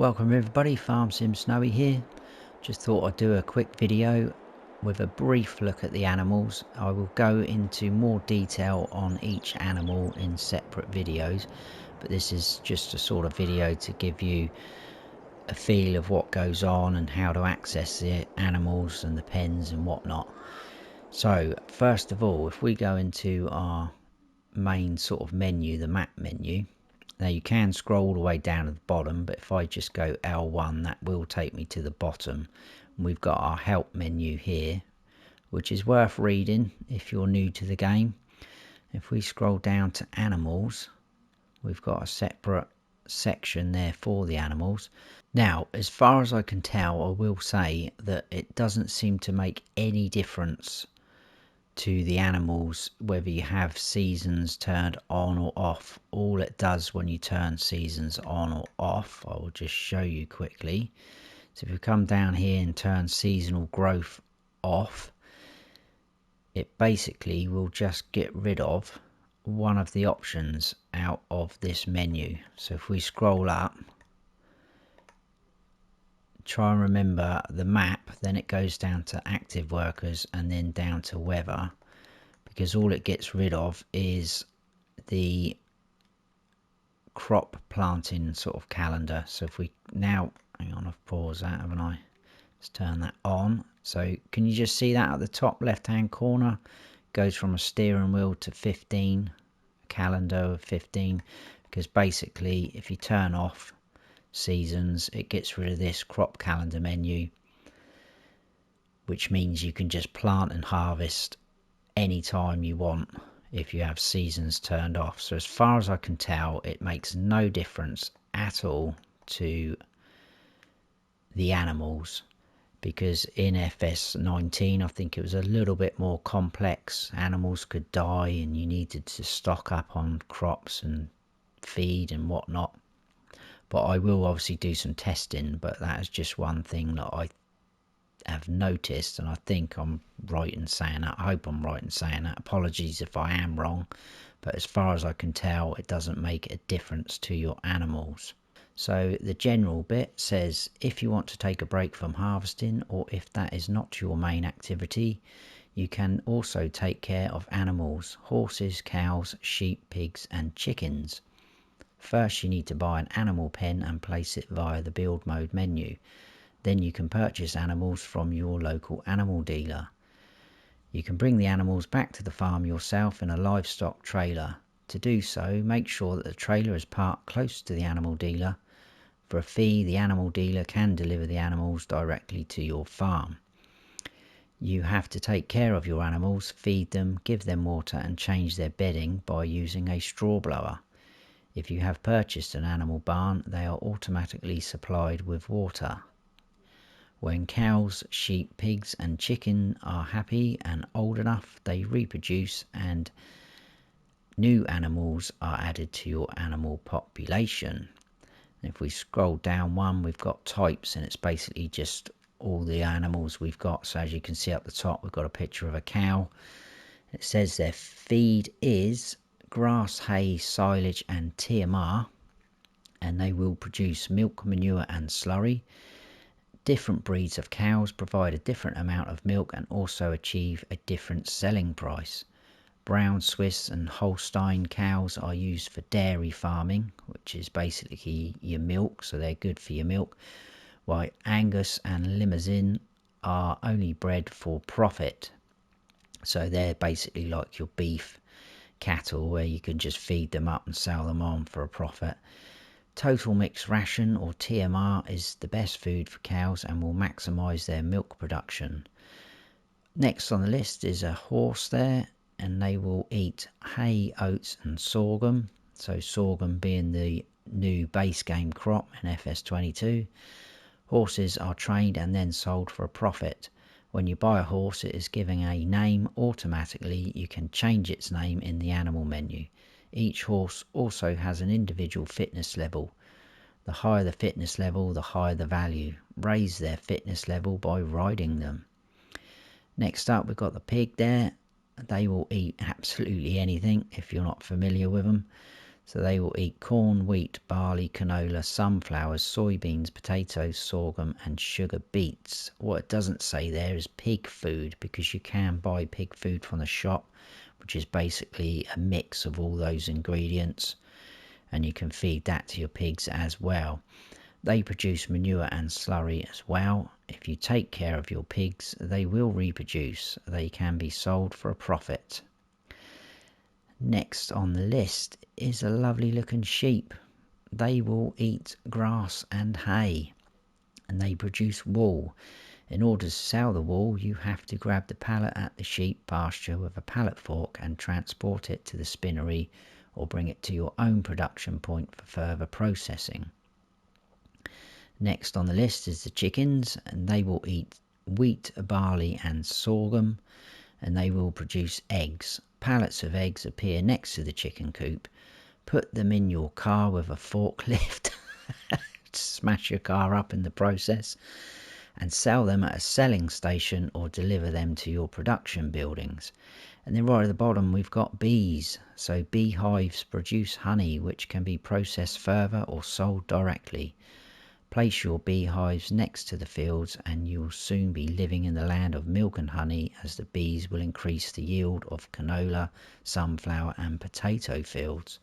Welcome everybody, Farm Sim Snowy here. Just thought I'd do a quick video with a brief look at the animals. I will go into more detail on each animal in separate videos, but this is just a sort of video to give you a feel of what goes on and how to access the animals and the pens and whatnot. So first of all, if we go into our main sort of menu, the map menu, now you can scroll all the way down to the bottom, but if I just go L1, that will take me to the bottom. We've got our help menu here, which is worth reading if you're new to the game. If we scroll down to animals, we've got a separate section there for the animals. Now, as far as I can tell, I will say that it doesn't seem to make any difference to the animals whether you have seasons turned on or off. All it does when you turn seasons on or off, I will just show you quickly. So if we come down here and turn seasonal growth off, it basically will just get rid of one of the options out of this menu. So if we scroll up, try and remember the map, then it goes down to active workers and then down to weather, because all it gets rid of is the crop planting sort of calendar. So if we now, hang on, I've paused that, haven't I? Let's turn that on. So can you just see that at the top left hand corner? Goes from a steering wheel to 15, a calendar of 15, because basically if you turn off seasons, it gets rid of this crop calendar menu, which means you can just plant and harvest anytime you want if you have seasons turned off. So as far as I can tell, it makes no difference at all to the animals, because in FS19 I think it was a little bit more complex. Animals could die and you needed to stock up on crops and feed and whatnot. But I will obviously do some testing, but that is just one thing that I have noticed, and I think I'm right in saying that. I hope I'm right in saying that. Apologies if I am wrong, but as far as I can tell, it doesn't make a difference to your animals. So the general bit says if you want to take a break from harvesting, or if that is not your main activity, you can also take care of animals: horses, cows, sheep, pigs and chickens. First, you need to buy an animal pen and place it via the build mode menu. Then you can purchase animals from your local animal dealer. You can bring the animals back to the farm yourself in a livestock trailer. To do so, make sure that the trailer is parked close to the animal dealer. For a fee, the animal dealer can deliver the animals directly to your farm. You have to take care of your animals, feed them, give them water and change their bedding by using a straw blower. If you have purchased an animal barn, they are automatically supplied with water. When cows, sheep, pigs and chicken are happy and old enough, they reproduce and new animals are added to your animal population. If we scroll down one, we've got types, and it's basically just all the animals we've got. So as you can see up the top, we've got a picture of a cow. It says their feed is grass, hay, silage and TMR, and they will produce milk, manure and slurry. Different breeds of cows provide a different amount of milk and also achieve a different selling price. Brown, Swiss and Holstein cows are used for dairy farming, which is basically your milk, so they're good for your milk, while Angus and Limousin are only bred for profit. So they're basically like your beef cattle, where you can just feed them up and sell them on for a profit. Total mixed ration, or TMR, is the best food for cows and will maximise their milk production. Next on the list is a horse there, and they will eat hay, oats and sorghum. So sorghum being the new base game crop in FS22. Horses are trained and then sold for a profit. When you buy a horse, it is given a name automatically. You can change its name in the animal menu. Each horse also has an individual fitness level. The higher the fitness level, the higher the value. Raise their fitness level by riding them. Next up, we've got the pig there. They will eat absolutely anything if you're not familiar with them. So they will eat corn, wheat, barley, canola, sunflowers, soybeans, potatoes, sorghum and sugar beets. What it doesn't say there is pig food, because you can buy pig food from the shop, which is basically a mix of all those ingredients, and you can feed that to your pigs as well. They produce manure and slurry as well. If you take care of your pigs, they will reproduce. They can be sold for a profit. Next on the list is a lovely looking sheep. They will eat grass and hay, and they produce wool. In order to sell the wool, you have to grab the pallet at the sheep pasture with a pallet fork and transport it to the spinnery, or bring it to your own production point for further processing. Next on the list is the chickens, and they will eat wheat, barley and sorghum, and they will produce eggs. Pallets of eggs appear next to the chicken coop. Put them in your car with a forklift, smash your car up in the process, and sell them at a selling station or deliver them to your production buildings. And then right at the bottom we've got bees. So beehives produce honey which can be processed further or sold directly. Place your beehives next to the fields and you will soon be living in the land of milk and honey, as the bees will increase the yield of canola, sunflower and potato fields.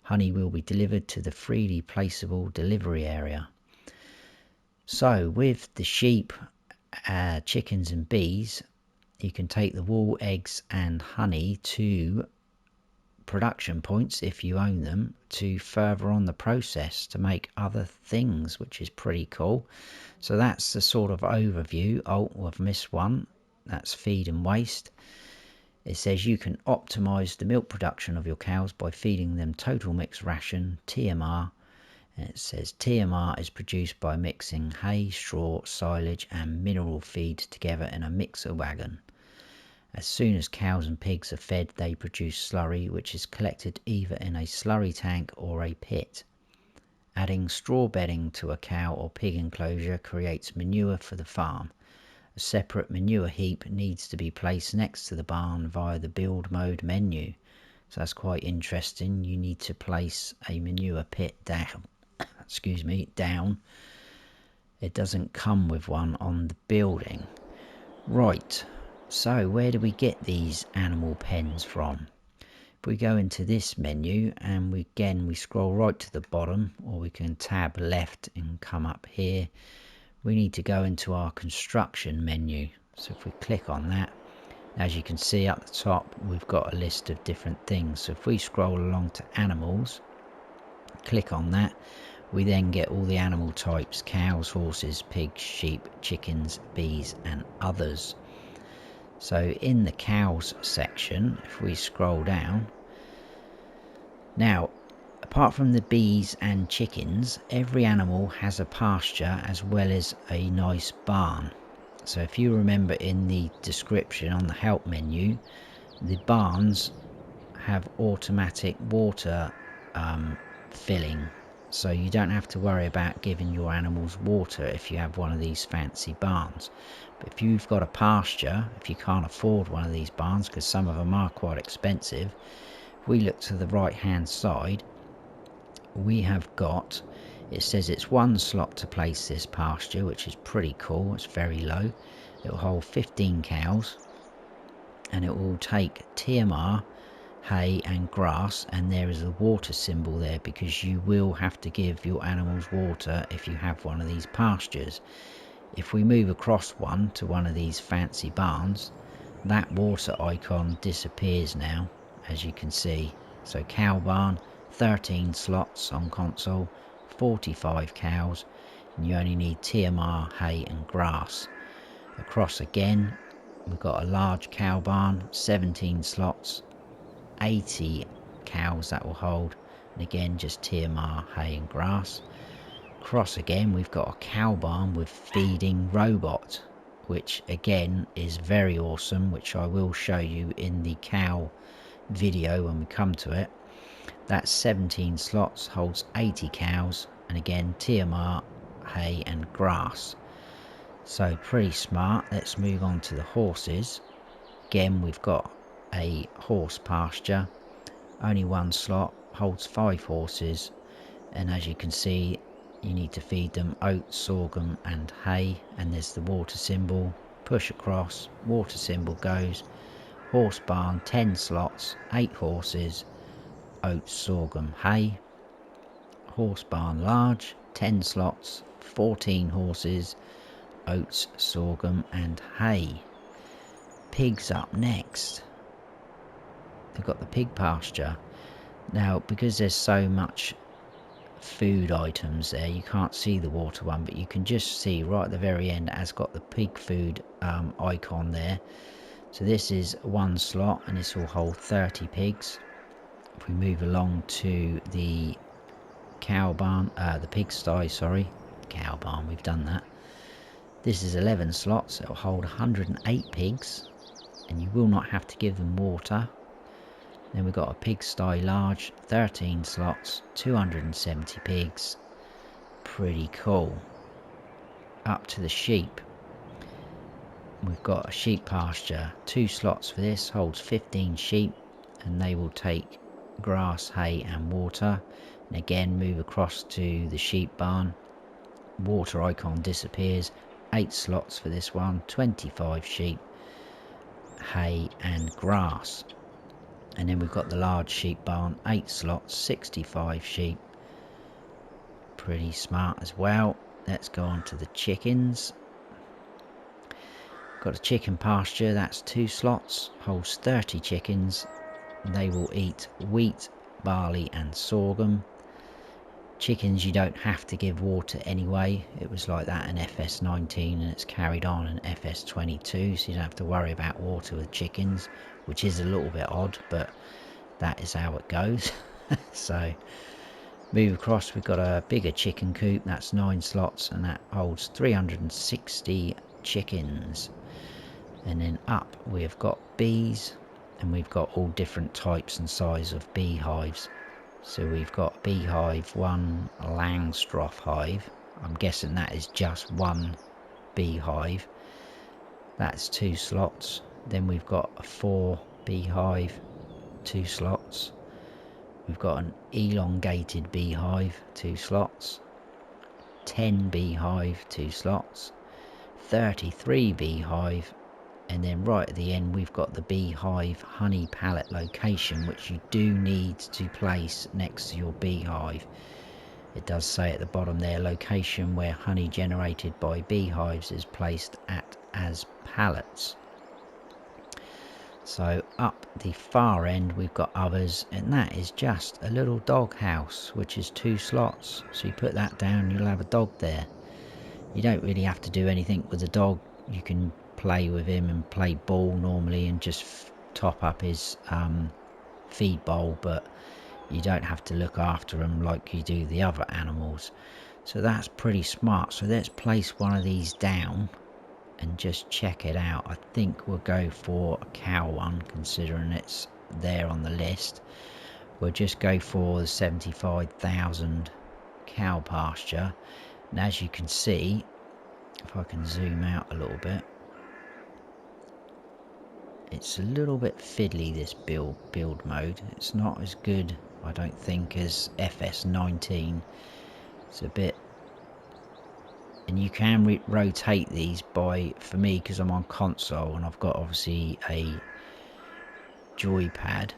Honey will be delivered to the freely placeable delivery area. So with the sheep, chickens and bees, you can take the wool, eggs and honey to production points, if you own them, to further on the process to make other things, which is pretty cool. So that's the sort of overview. Oh, I've missed one. That's feed and waste. It says you can optimize the milk production of your cows by feeding them total mix ration, TMR. And it says TMR is produced by mixing hay, straw, silage and mineral feed together in a mixer wagon. As soon as cows and pigs are fed, they produce slurry, which is collected either in a slurry tank or a pit. Adding straw bedding to a cow or pig enclosure creates manure for the farm. A separate manure heap needs to be placed next to the barn via the build mode menu. So that's quite interesting. You need to place a manure pit down. down. It doesn't come with one on the building. Right. So where do we get these animal pens from? If we go into this menu and we scroll right to the bottom, or we can tab left and come up here, we need to go into our construction menu. So if we click on that, as you can see up the top, we've got a list of different things. So if we scroll along to animals, click on that, we then get all the animal types: cows, horses, pigs, sheep, chickens, bees and others. So in the cows section, if we scroll down, now apart from the bees and chickens, every animal has a pasture as well as a nice barn. So if you remember in the description on the help menu, the barns have automatic water filling, so you don't have to worry about giving your animals water if you have one of these fancy barns. But if you've got a pasture, if you can't afford one of these barns, because some of them are quite expensive, if we look to the right hand side, we have got, it says it's one slot to place this pasture, which is pretty cool. It's very low. It will hold 15 cows and it will take TMR, hay and grass, and there is a water symbol there because you will have to give your animals water if you have one of these pastures. If we move across one to one of these fancy barns, that water icon disappears now, as you can see. So cow barn, 13 slots on console, 45 cows, and you only need TMR, hay and grass. Across again, we've got a large cow barn, 17 slots, 80 cows that will hold, and again just TMR, hay and grass. Across again, we've got a cow barn with feeding robot, which again is very awesome, which I will show you in the cow video when we come to it. That's 17 slots, holds 80 cows, and again TMR, hay and grass. So pretty smart. Let's move on to the horses. Again, we've got a horse pasture, only one slot, holds 5 horses, and as you can see you need to feed them oats, sorghum and hay, and there's the water symbol. Push across, water symbol goes, horse barn, 10 slots, 8 horses, oats, sorghum, hay. Horse barn large, 10 slots, 14 horses, oats, sorghum and hay. Pigs up next. They've got the pig pasture. Now because there's so much food items there, you can't see the water one, but you can just see right at the very end it has got the pig food icon there. So this is 1 slot and this will hold 30 pigs. If we move along to the cow barn, the pigsty, sorry, cow barn, we've done that. This is 11 slots, it will hold 108 pigs, and you will not have to give them water. Then we've got a pigsty large, 13 slots, 270 pigs. Pretty cool. Up to the sheep. We've got a sheep pasture, 2 slots for this, holds 15 sheep, and they will take grass, hay and water. And again move across to the sheep barn. Water icon disappears. 8 slots for this one, 25 sheep, hay and grass. And then we've got the large sheep barn, 8 slots, 65 sheep. Pretty smart as well. Let's go on to the chickens. Got a chicken pasture, that's 2 slots, holds 30 chickens. They will eat wheat, barley and sorghum. Chickens you don't have to give water anyway. It was like that in FS19 and it's carried on in FS22, so you don't have to worry about water with chickens, which is a little bit odd, but that is how it goes. So move across, we've got a bigger chicken coop, that's 9 slots and that holds 360 chickens. And then up we've got bees, and we've got all different types and size of beehives. So we've got beehive 1 Langstroth hive. I'm guessing that is just 1 beehive. That's 2 slots. Then we've got a 4 beehive, 2 slots. We've got an elongated beehive, 2 slots. 10 beehive, 2 slots. 33 beehive. And then right at the end we've got the beehive honey pallet location, which you do need to place next to your beehive. It does say at the bottom there, location where honey generated by beehives is placed at as pallets. So up the far end we've got others, and that is just a little dog house which is 2 slots. So you put that down, you'll have a dog there. You don't really have to do anything with the dog. You can play with him and play ball normally and just top up his feed bowl, but you don't have to look after him like you do the other animals. So that's pretty smart. So let's place one of these down and just check it out. I think we'll go for a cow one, considering it's there on the list. We'll just go for the 75,000 cow pasture, and as you can see, if I can zoom out a little bit, it's a little bit fiddly, this build mode. It's not as good, I don't think, as FS19. It's a bit, and you can rotate these by, for me, because I'm on console and I've got obviously a joypad,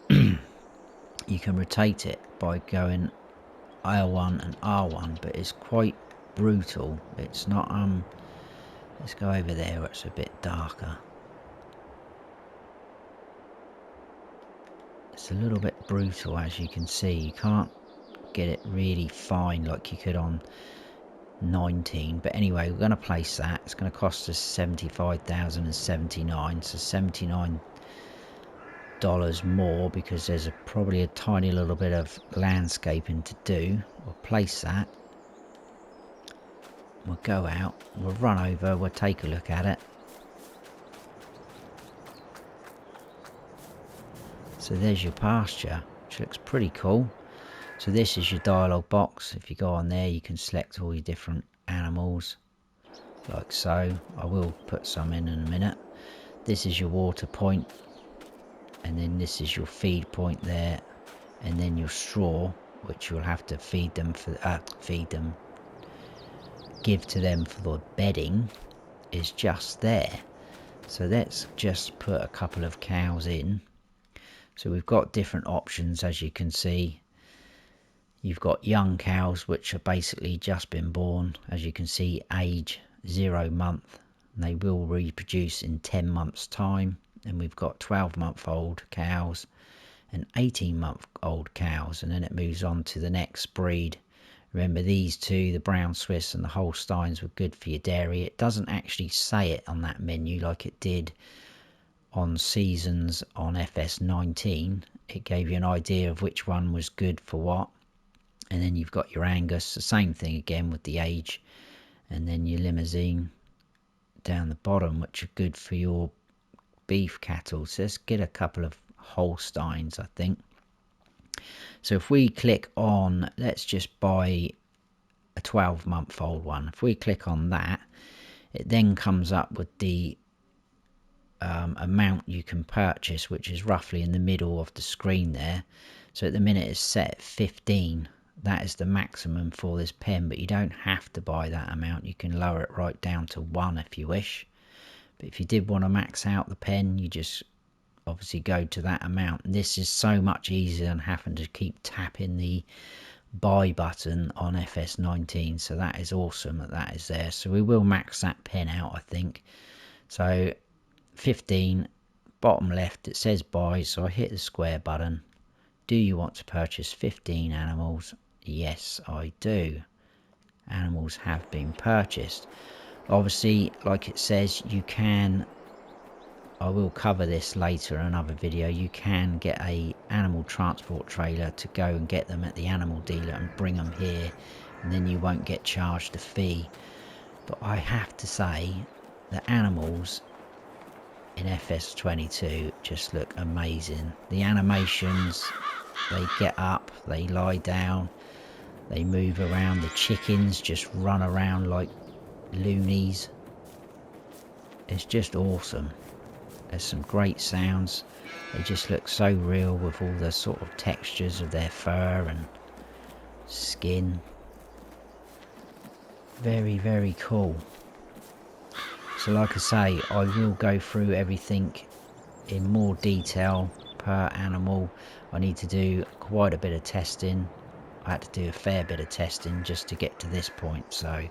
you can rotate it by going L1 and R1, but it's quite brutal. It's not, let's go over there where it's a bit darker. It's a little bit brutal, as you can see. You can't get it really fine like you could on 19, but anyway, we're going to place that. It's going to cost us 75,079, so $79 more, because there's probably a tiny little bit of landscaping to do. We'll place that, we'll go out, we'll run over, we'll take a look at it. So there's your pasture, which looks pretty cool. So this is your dialogue box. If you go on there, you can select all your different animals, like so. I will put some in a minute. This is your water point, and then this is your feed point there. and then your straw, which you'll have to give to them for the bedding, is just there. So let's just put a couple of cows in. So we've got different options, as you can see. You've got young cows, which are basically just been born, as you can see, age 0 month, and they will reproduce in 10 months time. And we've got 12-month-old cows and 18-month-old cows, and then it moves on to the next breed. Remember, these two, the Brown Swiss and the Holsteins, were good for your dairy. It doesn't actually say it on that menu like it did on seasons on FS19. It gave you an idea of which one was good for what. And then you've got your Angus, the same thing again with the age. And then your Limousine down the bottom, which are good for your beef cattle. So let's get a couple of Holsteins, I think. So if we click on, let's just buy a 12-month-old one. If we click on that, it then comes up with the amount you can purchase, which is roughly in the middle of the screen there. So at the minute it's set at 15. That is the maximum for this pen, but you don't have to buy that amount. You can lower it right down to 1 if you wish. But if you did want to max out the pen, you just obviously go to that amount. And this is so much easier than having to keep tapping the buy button on FS19. So that is awesome that is there. So we will max that pen out, I think. So 15, bottom left, it says buy. So I hit the square button. Do you want to purchase 15 animals? Yes, I do. Animals have been purchased. Obviously, like it says, you can, I will cover this later in another video, you can get a animal transport trailer to go and get them at the animal dealer and bring them here, and then you won't get charged a fee. But I have to say, the animals in FS22 just look amazing. The animations, they get up, they lie down, they move around. The chickens just run around like loonies. It's just awesome. There's some great sounds. They just look so real with all the sort of textures of their fur and skin. Very, very cool. So like I say, I will go through everything in more detail per animal. I need to do quite a bit of testing. I had to do a fair bit of testing just to get to this point. So,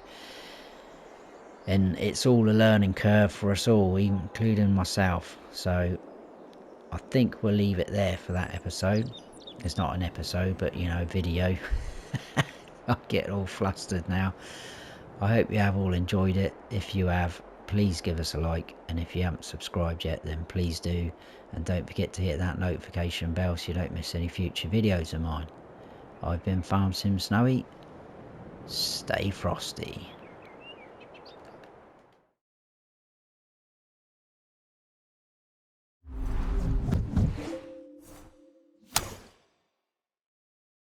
and it's all a learning curve for us all, including myself. So I think we'll leave it there for that episode. It's not an episode, but you know, video. I get all flustered now. I hope you have all enjoyed it. If you have, please give us a like, and if you haven't subscribed yet, then please do, and don't forget to hit that notification bell so you don't miss any future videos of mine. I've been Farm Sim Snowy. Stay frosty.